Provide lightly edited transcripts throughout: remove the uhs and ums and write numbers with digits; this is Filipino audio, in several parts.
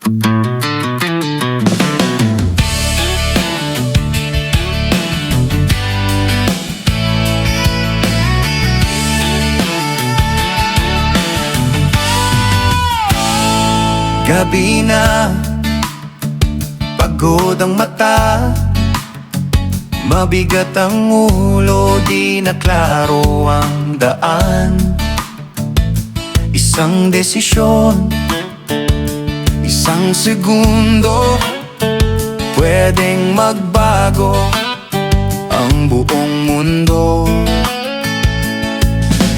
Gabi na, pagod ang mata, mabigat ang ulo, di na klaro ang daan. Isang desisyon, isang segundo, pwedeng magbago ang buong mundo.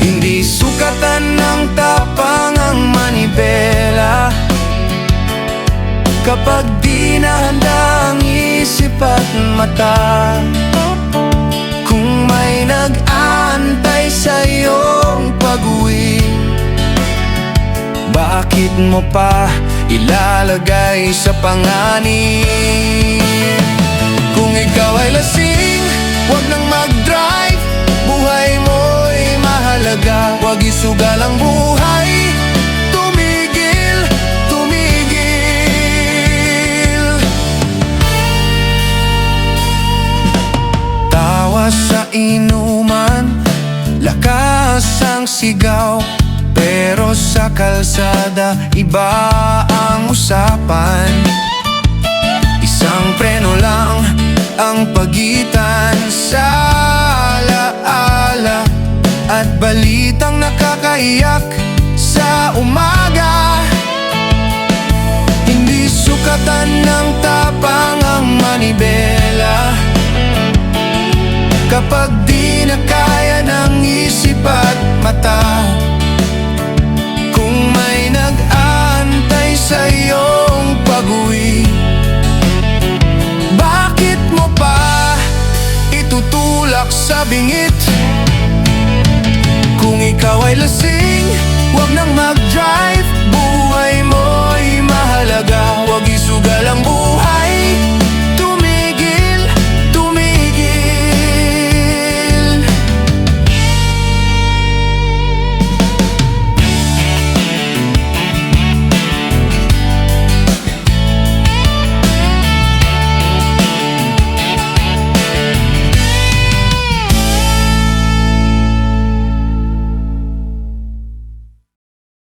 Hindi sukatan ng tapang ang manibela kapag di nahanda ang isip at mata. Kung may nag-aantay sa iyong pag-uwi, bakit mo pa ilalagay sa panganib? Kung ikaw ay lasing, huwag nang mag-drive. Buhay mo'y mahalaga, huwag isugal ang buhay. Sa inuman, lakas ang sigaw, pero sa kalsada, iba ang usapan. Isang preno lang ang pagitan sa alaala at balitang nakakaiyak sa umaga. Hindi sukatan ng tapang ang manibela kapag di na kaya ng isip at mata. Kung may nag-aantay sa iyong pag-uwi, bakit mo pa itutulak sa bingit? Kung ikaw ay lasing, huwag nang